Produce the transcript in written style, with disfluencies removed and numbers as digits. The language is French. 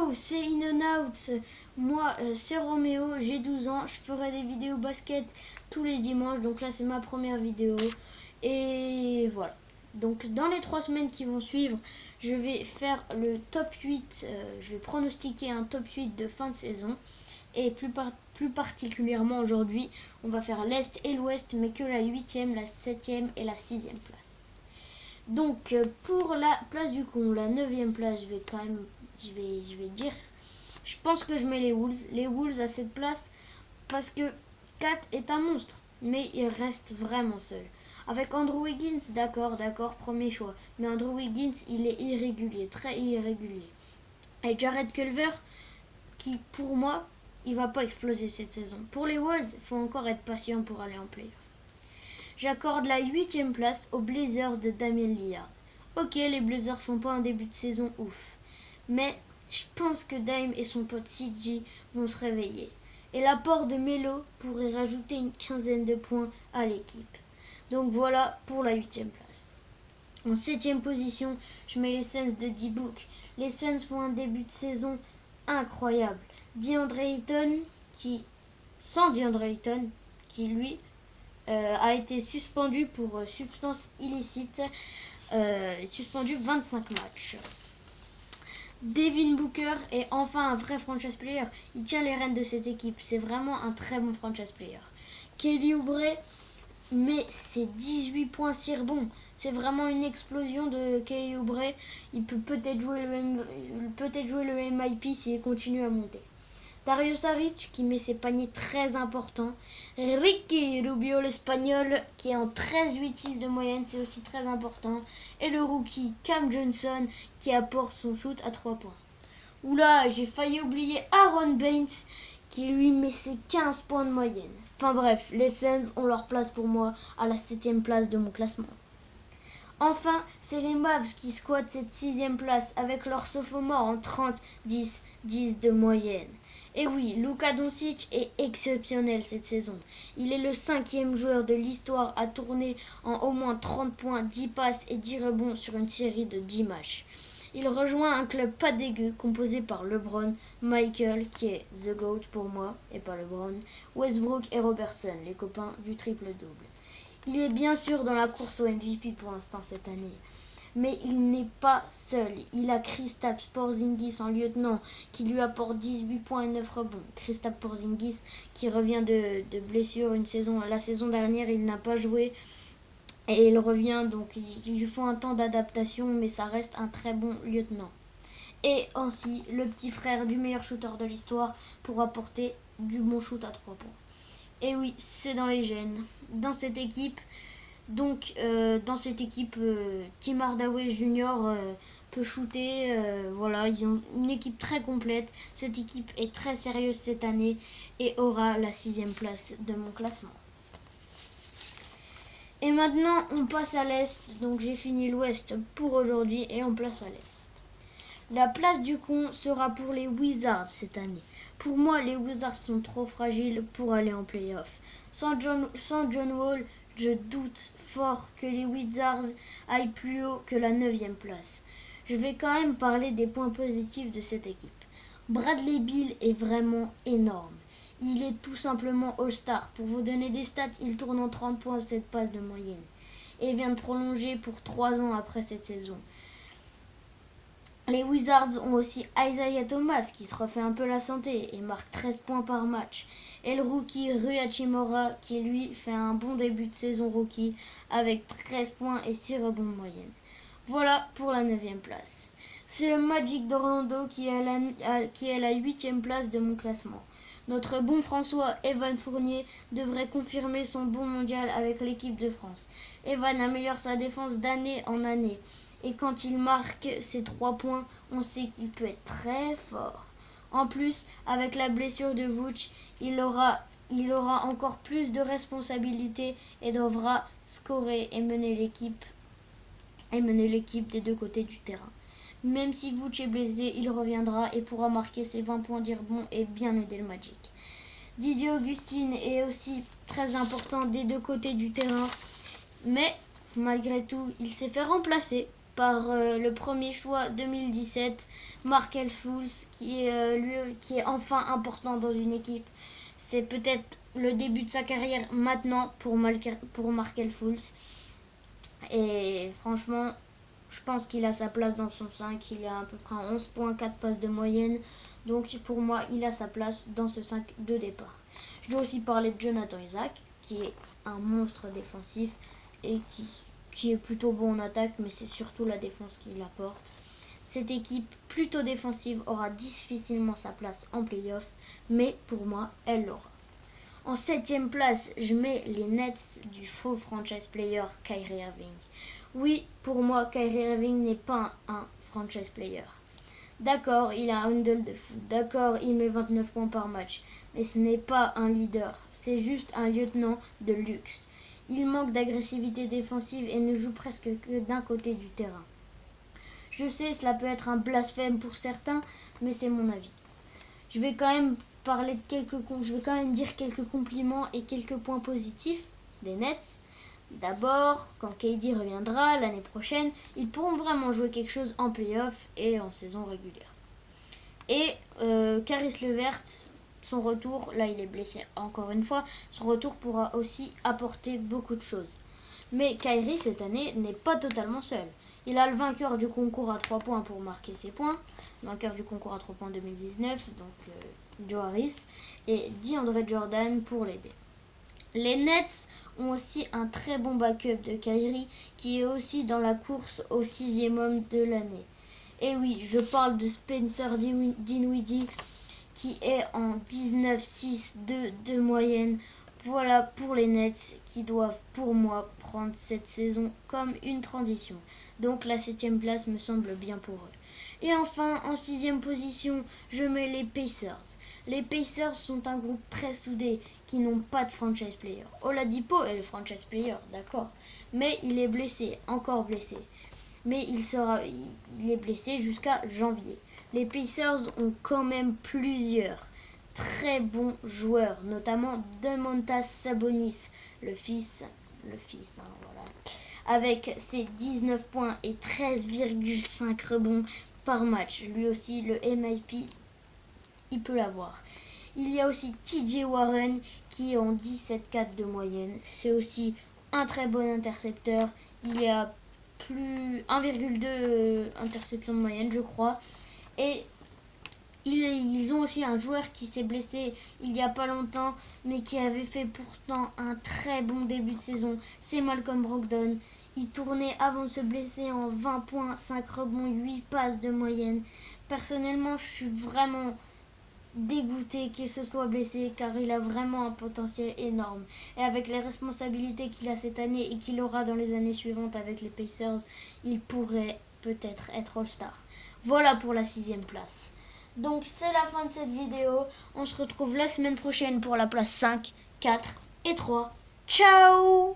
Ciao, c'est In and Out. Moi, c'est Roméo, j'ai 12 ans. Je ferai des vidéos basket tous les dimanches. Donc là, c'est ma première vidéo. Et voilà. Donc dans les 3 semaines qui vont suivre, je vais faire le top 8. Je vais pronostiquer un top 8 de fin de saison. Et plus particulièrement aujourd'hui, on va faire l'Est et l'Ouest, mais que la 8e, la 7e et la 6e place. Donc pour la place du con, la 9e place, je vais dire, je pense que je mets les Wolves à cette place parce que Kat est un monstre, mais il reste vraiment seul. Avec Andrew Wiggins, d'accord, premier choix, mais Andrew Wiggins, il est irrégulier, très irrégulier. Et Jared Culver, qui pour moi, il va pas exploser cette saison. Pour les Wolves, il faut encore être patient pour aller en playoff. J'accorde la 8e place aux Blazers de Damian Lillard. Ok, les Blazers font pas un début de saison ouf, mais je pense que Dame et son pote CJ vont se réveiller. Et l'apport de Melo pourrait rajouter une quinzaine de points à l'équipe. Donc voilà pour la 8e place. En 7e position, je mets les Suns de D-Book. Les Suns font un début de saison incroyable. DeAndre Ayton, sans DeAndre Ayton, qui lui a été suspendu pour substance illicite, suspendu 25 matchs. Devin Booker est enfin un vrai franchise player. Il tient les rênes de cette équipe. C'est vraiment un très bon franchise player. Kelly Oubre met ses 18 points si rebonds. C'est vraiment une explosion de Kelly Oubre. Il peut peut-être jouer le MIP s'il continue à monter. Dario Saric qui met ses paniers très importants. Ricky Rubio l'espagnol qui est en 13,86 de moyenne, c'est aussi très important. Et le rookie Cam Johnson qui apporte son shoot à 3 points. Oula, j'ai failli oublier Aaron Baines qui lui met ses 15 points de moyenne. Enfin bref, les Suns ont leur place pour moi à la 7e place de mon classement. Enfin, c'est les Mavs qui squattent cette 6e place avec leur sophomore en 30-10-10 de moyenne. Et oui, Luka Doncic est exceptionnel cette saison. Il est le 5e joueur de l'histoire à tourner en au moins 30 points, 10 passes et 10 rebonds sur une série de 10 matchs. Il rejoint un club pas dégueu composé par LeBron, Michael, qui est The GOAT pour moi, et pas LeBron, Westbrook et Robertson, les copains du triple-double. Il est bien sûr dans la course au MVP pour l'instant cette année. Mais il n'est pas seul. Il a Kristaps Porzingis en lieutenant qui lui apporte 18 points et 9 rebonds. Kristaps Porzingis qui revient de blessure la saison dernière, il n'a pas joué et il revient, donc il lui faut un temps d'adaptation, mais ça reste un très bon lieutenant. Et aussi le petit frère du meilleur shooter de l'histoire pour apporter du bon shoot à 3 points. Et oui, c'est dans les gènes. Dans cette équipe, Tim Hardaway Jr. Peut shooter. Voilà, ils ont une équipe très complète. Cette équipe est très sérieuse cette année et aura la 6e place de mon classement. Et maintenant, on passe à l'Est. Donc j'ai fini l'Ouest pour aujourd'hui et on place à l'Est. La place du con sera pour les Wizards cette année. Pour moi, les Wizards sont trop fragiles pour aller en playoff. Sans John Wall, je doute fort que les Wizards aillent plus haut que la 9e place. Je vais quand même parler des points positifs de cette équipe. Bradley Beal est vraiment énorme. Il est tout simplement All-Star. Pour vous donner des stats, il tourne en 30 points 7 passes de moyenne. Et vient de prolonger pour 3 ans après cette saison. Les Wizards ont aussi Isaiah Thomas qui se refait un peu la santé et marque 13 points par match. Et le rookie Rui Hachimura qui lui fait un bon début de saison rookie avec 13 points et 6 rebonds de moyenne. Voilà pour la 9e place. C'est le Magic d'Orlando qui est la 8e place de mon classement. Notre bon François Evan Fournier devrait confirmer son bon mondial avec l'équipe de France. Evan améliore sa défense d'année en année. Et quand il marque ses 3 points, on sait qu'il peut être très fort. En plus, avec la blessure de Vooch, il aura encore plus de responsabilités et devra scorer et mener l'équipe des deux côtés du terrain. Même si Vooch est blessé, il reviendra et pourra marquer ses 20 points de rebond et bien aider le Magic. Didier Augustin est aussi très important des deux côtés du terrain, mais malgré tout, il s'est fait remplacer par le premier choix 2017, Markelle Fultz, qui est enfin important dans une équipe. C'est peut-être le début de sa carrière maintenant pour Markelle Fultz. Et franchement, je pense qu'il a sa place dans son 5. Il est à peu près à 11,4 passes de moyenne. Donc pour moi, il a sa place dans ce 5 de départ. Je dois aussi parler de Jonathan Isaac, qui est un monstre défensif et qui est plutôt bon en attaque, mais c'est surtout la défense qui l'apporte. Cette équipe plutôt défensive aura difficilement sa place en playoff, mais pour moi, elle l'aura. En 7ème place, je mets les Nets du faux franchise player Kyrie Irving. Oui, pour moi, Kyrie Irving n'est pas un franchise player. D'accord, il a un handle de foot. D'accord, il met 29 points par match. Mais ce n'est pas un leader. C'est juste un lieutenant de luxe. Il manque d'agressivité défensive et ne joue presque que d'un côté du terrain. Je sais, cela peut être un blasphème pour certains, mais c'est mon avis. Je vais quand même dire quelques compliments et quelques points positifs des Nets. D'abord, quand KD reviendra l'année prochaine, ils pourront vraiment jouer quelque chose en playoff et en saison régulière. Et Caris LeVert, son retour, là il est blessé encore une fois, son retour pourra aussi apporter beaucoup de choses. Mais Kyrie cette année n'est pas totalement seul. Il a le vainqueur du concours à 3 points pour marquer ses points, vainqueur du concours à 3 points 2019, donc Joe Harris, et DeAndre Jordan pour l'aider. Les Nets ont aussi un très bon backup de Kyrie qui est aussi dans la course au 6e homme de l'année. Et oui, je parle de Spencer Dinwiddie qui est en 19,6 de moyenne. Voilà pour les Nets qui doivent pour moi prendre cette saison comme une transition. Donc la 7ème place me semble bien pour eux. Et enfin, en 6ème position, je mets les Pacers. Les Pacers sont un groupe très soudé qui n'ont pas de franchise player. Oladipo est le franchise player, d'accord, mais il est blessé, encore blessé. Mais il est blessé jusqu'à janvier. Les Pacers ont quand même plusieurs très bons joueurs, notamment Domantas Sabonis, le fils, voilà, avec ses 19 points et 13,5 rebonds par match. Lui aussi, le MIP, il peut l'avoir. Il y a aussi TJ Warren qui est en 17,4 de moyenne. C'est aussi un très bon intercepteur. Il y a plus 1,2 interception de moyenne, je crois. Et ils ont aussi un joueur qui s'est blessé il n'y a pas longtemps, mais qui avait fait pourtant un très bon début de saison. C'est Malcolm Brogdon. Il tournait avant de se blesser en 20 points, 5 rebonds, 8 passes de moyenne. Personnellement, je suis vraiment dégoûté qu'il se soit blessé car il a vraiment un potentiel énorme. Et avec les responsabilités qu'il a cette année et qu'il aura dans les années suivantes avec les Pacers, il pourrait peut-être être All-Star. Voilà pour la 6ème place. Donc c'est la fin de cette vidéo. On se retrouve la semaine prochaine pour la place 5, 4 et 3. Ciao!